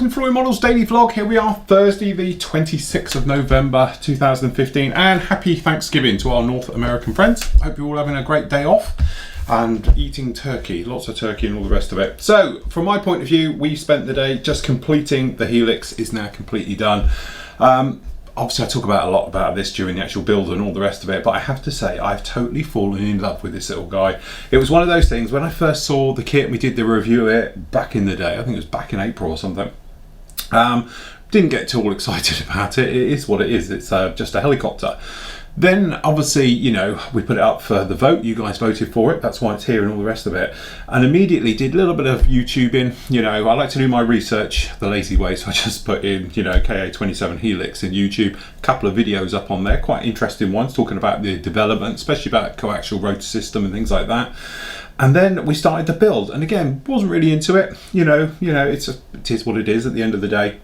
welcome to Flory Models Daily Vlog. Here we are, Thursday the 26th of November 2015, and happy Thanksgiving to our North American friends. Hope you're all having a great day off and eating turkey, lots of turkey and all the rest of it. So from my point of view, we spent the day just completing the Helix. Is now completely done. Obviously I talk about a lot about this during the actual build and all the rest of it, but I have to say I've totally fallen in love with this little guy. It was one of those things when I first saw the kit and we did the review of it back in the day, I think it was back in April or something. Didn't get too all excited about it. It is what it is. It's just a helicopter. Then obviously, you know, we put it up for the vote. You guys voted for it. That's why it's here and all the rest of it. And immediately did a little bit of YouTubing. You know, I like to do my research the lazy way. So I just put in, you know, KA27 Helix in YouTube. A couple of videos up on there. Quite interesting ones talking about the development, especially about coaxial rotor system and things like that. And then we started to build. And again, wasn't really into it. You know, it is what it is at the end of the day.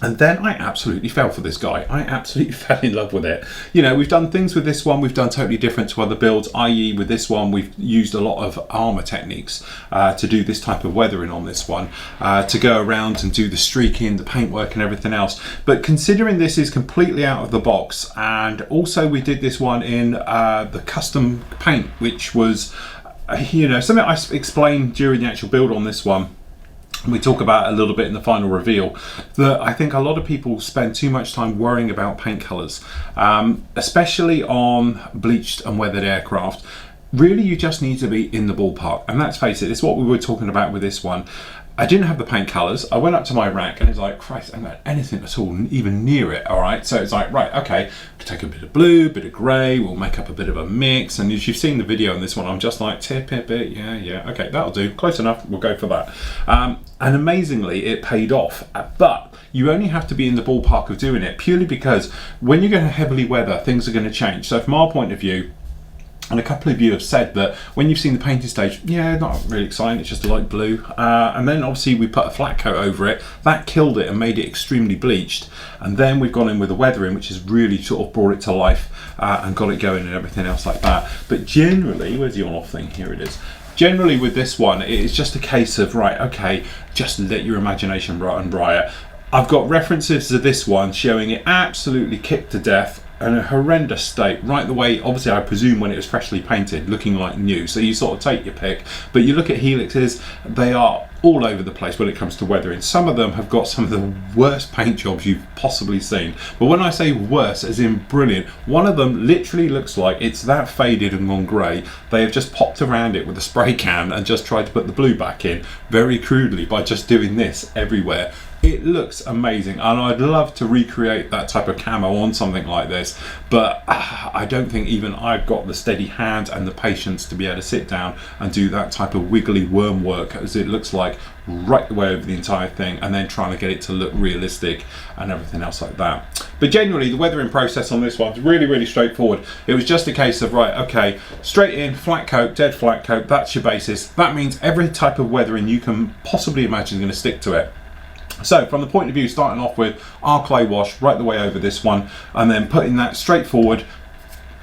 And then I absolutely fell for this guy. I absolutely fell in love with it. You know, we've done things with this one we've done totally different to other builds, i.e. with this one we've used a lot of armour techniques to do this type of weathering on this one, to go around and do the streaking, the paintwork and everything else. But considering this is completely out of the box, and also we did this one in the custom paint, which was, you know, something I explained during the actual build on this one. We talk about a little bit in the final reveal that I think a lot of people spend too much time worrying about paint colours, especially on bleached and weathered aircraft. Really, you just need to be in the ballpark, and let's face it, it's what we were talking about with this one. I didn't have the paint colours. I went up to my rack and it's like, Christ, I haven't got anything at all, even near it, all right? So it's like, right, okay, we'll take a bit of blue, bit of grey, we'll make up a bit of a mix. And as you've seen the video on this one, I'm just like, tip it, yeah, okay, that'll do, close enough, we'll go for that. And amazingly, it paid off. But you only have to be in the ballpark of doing it, purely because when you're going to heavily weather, things are going to change. So from our point of view, and a couple of you have said that when you've seen the painting stage, yeah, not really exciting, it's just a light blue. And then obviously we put a flat coat over it, that killed it and made it extremely bleached. And then we've gone in with the weathering, which has really sort of brought it to life and got it going and everything else like that. But generally, where's the on-off thing? Here it is. Generally with this one, it's just a case of, right, okay, just let your imagination run riot. I've got references to this one showing it absolutely kicked to death, in a horrendous state, right the way, obviously I presume when it was freshly painted, looking like new. So you sort of take your pick, but you look at Helixes, they are all over the place when it comes to weathering. Some of them have got some of the worst paint jobs you've possibly seen. But when I say worse, as in brilliant, one of them literally looks like it's that faded and gone grey. They have just popped around it with a spray can and just tried to put the blue back in very crudely by just doing this everywhere. It looks amazing, and I'd love to recreate that type of camo on something like this, but I don't think even I've got the steady hand and the patience to be able to sit down and do that type of wiggly worm work, as it looks like, right the way over the entire thing, and then trying to get it to look realistic and everything else like that. But generally, the weathering process on this one's really, really straightforward. It was just a case of, right, okay, straight in, flat coat, dead flat coat, that's your basis. That means every type of weathering you can possibly imagine is going to stick to it. So from the point of view, starting off with our clay wash right the way over this one, and then putting that straight forward,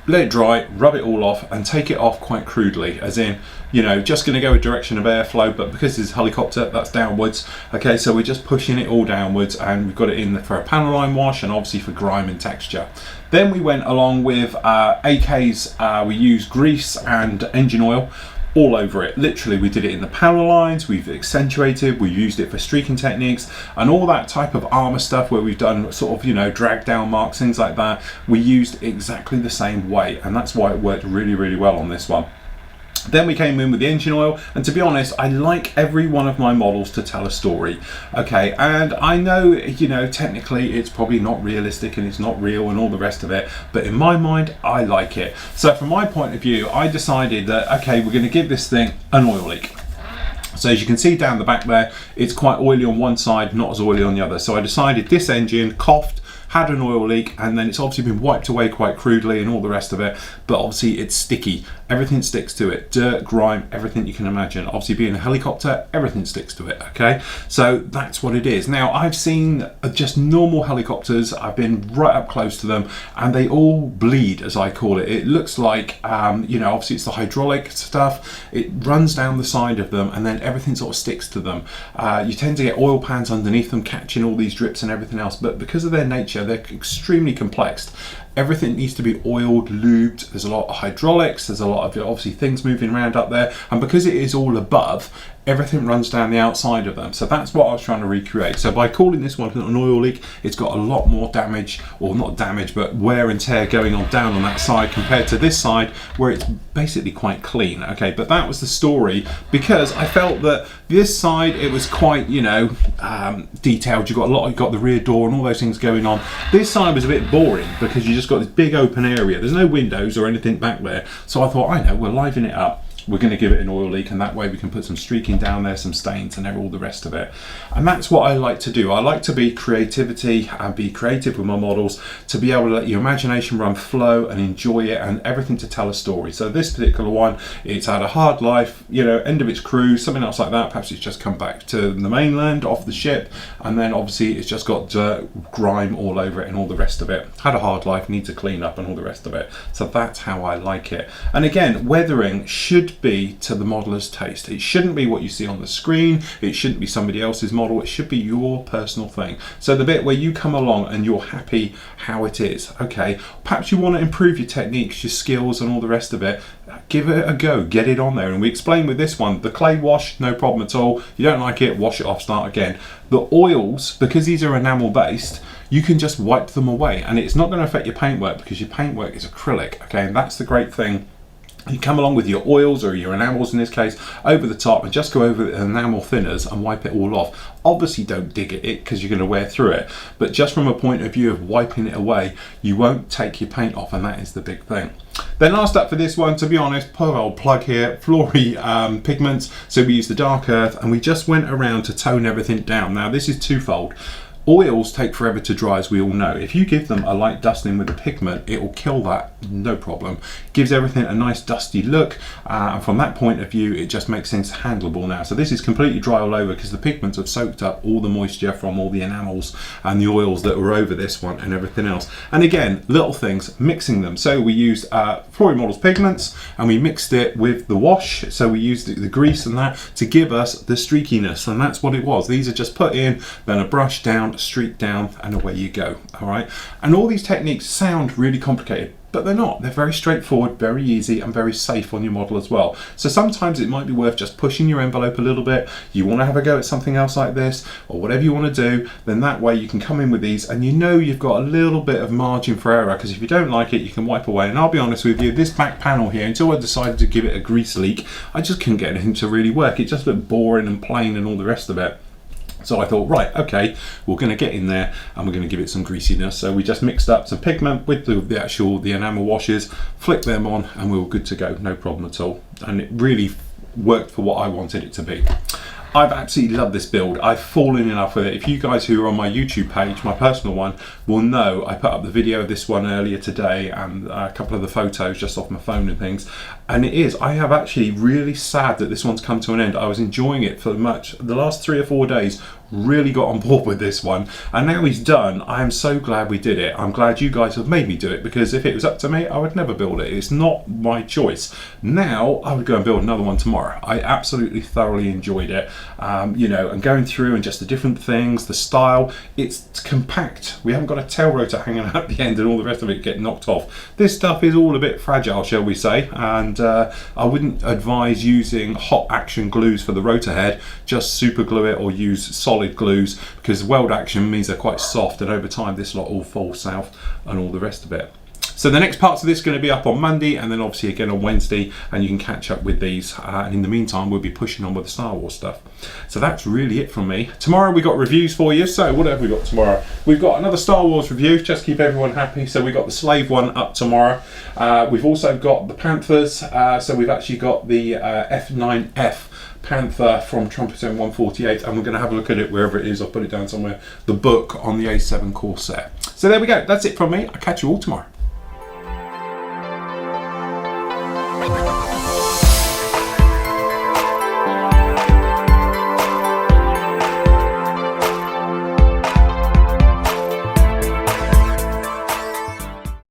let it dry, rub it all off and take it off quite crudely, as in, you know, just going to go a direction of airflow, but because this is a helicopter, that's downwards. Okay, so we're just pushing it all downwards, and we've got it in for a panel line wash and obviously for grime and texture. Then we went along with AKs, we used grease and engine oil all over it. Literally, we did it in the panel lines, we've accentuated, we've used it for streaking techniques and all that type of armor stuff where we've done sort of, you know, drag down marks, things like that. We used exactly the same way, and that's why it worked really, really well on this one. Then we came in with the engine oil, and to be honest, I like every one of my models to tell a story. Okay, and I know, you know, technically it's probably not realistic and it's not real and all the rest of it, but in my mind, I like it. So from my point of view, I decided that, okay, we're going to give this thing an oil leak. So as you can see down the back there, it's quite oily on one side, not as oily on the other. So I decided this engine coughed, had an oil leak, and then it's obviously been wiped away quite crudely and all the rest of it, but obviously it's sticky. Everything sticks to it, dirt, grime, everything you can imagine. Obviously being a helicopter, everything sticks to it, okay? So that's what it is. Now, I've seen just normal helicopters, I've been right up close to them, and they all bleed, as I call it. It looks like, you know, obviously it's the hydraulic stuff, it runs down the side of them, and then everything sort of sticks to them. You tend to get oil pans underneath them catching all these drips and everything else, but because of their nature, they're extremely complex. Everything needs to be oiled, lubed. There's a lot of hydraulics, there's a lot of obviously things moving around up there, and because it is all above, everything runs down the outside of them. So that's what I was trying to recreate. So by calling this one an oil leak, it's got a lot more damage, or not damage, but wear and tear going on down on that side compared to this side where it's basically quite clean. Okay, but that was the story, because I felt that this side, it was quite, you know, detailed. You got the rear door and all those things going on. This side was a bit boring because you just got this big open area. There's no windows or anything back there. So I thought, I know, we'll liven it up. We're going to give it an oil leak, and that way we can put some streaking down there, some stains and all the rest of it. And that's what I like to do. I like to be creativity and be creative with my models, to be able to let your imagination run flow and enjoy it, and everything to tell a story. So this particular one, it's had a hard life, you know, end of its cruise, something else like that. Perhaps it's just come back to the mainland off the ship, and then obviously it's just got dirt, grime all over it and all the rest of it. Had a hard life, needs a clean up and all the rest of it. So that's how I like it. And again, weathering should be to the modeler's taste. It shouldn't be what you see on the screen. It shouldn't be somebody else's model. It should be your personal thing. So the bit where you come along and you're happy how it is. Okay, perhaps you want to improve your techniques, your skills and all the rest of it. Give it a go, get it on there. And we explain with this one, the clay wash, no problem at all. You don't like it, wash it off, start again. The oils, because these are enamel based, you can just wipe them away, and it's not going to affect your paintwork because your paintwork is acrylic. Okay, and that's the great thing. You come along with your oils, or your enamels in this case, over the top, and just go over the enamel thinners and wipe it all off. Obviously don't dig at it because you're going to wear through it, but just from a point of view of wiping it away, you won't take your paint off, and that is the big thing. Then last up for this one, to be honest, put an old plug here, Flory pigments. So we used the dark earth, and we just went around to tone everything down. Now this is twofold. Oils take forever to dry, as we all know. If you give them a light dusting with the pigment, it will kill that, no problem. Gives everything a nice dusty look, and from that point of view, it just makes things handleable now. So this is completely dry all over because the pigments have soaked up all the moisture from all the enamels and the oils that were over this one and everything else. And again, little things, mixing them. So we used Flory Models pigments, and we mixed it with the wash. So we used the grease and that to give us the streakiness, and that's what it was. These are just put in, then a brush down, streak down, and away you go. All right, and all these techniques sound really complicated, but they're not. They're very straightforward, very easy, and very safe on your model as well. So sometimes it might be worth just pushing your envelope a little bit. You want to have a go at something else like this, or whatever you want to do, then that way you can come in with these, and you know you've got a little bit of margin for error, because if you don't like it, you can wipe away. And I'll be honest with you, this back panel here, until I decided to give it a grease leak, I just couldn't get it to really work. It just looked boring and plain and all the rest of it. So I thought, right, okay, we're going to get in there and we're going to give it some greasiness. So we just mixed up some pigment with the enamel washes, flicked them on, and we were good to go, no problem at all. And it really worked for what I wanted it to be. I've absolutely loved this build. I've fallen in love with it. If you guys who are on my YouTube page, my personal one, will know I put up the video of this one earlier today, and a couple of the photos just off my phone and things. And it is, I have actually really sad that this one's come to an end. I was enjoying it for the last 3 or 4 days, really got on board with this one, and now he's done. I am so glad we did it. I'm glad you guys have made me do it, because if it was up to me, I would never build it. It's not my choice. Now I would go and build another one tomorrow. I absolutely thoroughly enjoyed it. You know, and going through and just the different things, the style, it's compact. We haven't got a tail rotor hanging out at the end and all the rest of it getting knocked off. This stuff is all a bit fragile, shall we say, and I wouldn't advise using hot action glues for the rotor head. Just super glue it or use solid glues, because weld action means they're quite soft, and over time this lot all falls south and all the rest of it. So the next parts of this are going to be up on Monday, and then obviously again on Wednesday, and you can catch up with these. And in the meantime, we'll be pushing on with the Star Wars stuff. So that's really it from me. Tomorrow we got reviews for you. So what have we got tomorrow? We've got another Star Wars review, just keep everyone happy. So we got the Slave one up tomorrow. We've also got the Panthers. So we've actually got the F9F Panther from Trumpeter 148, and we're going to have a look at it wherever it is. I'll put it down somewhere. The book on the A7 Corsair. So there we go. That's it from me. I'll catch you all tomorrow.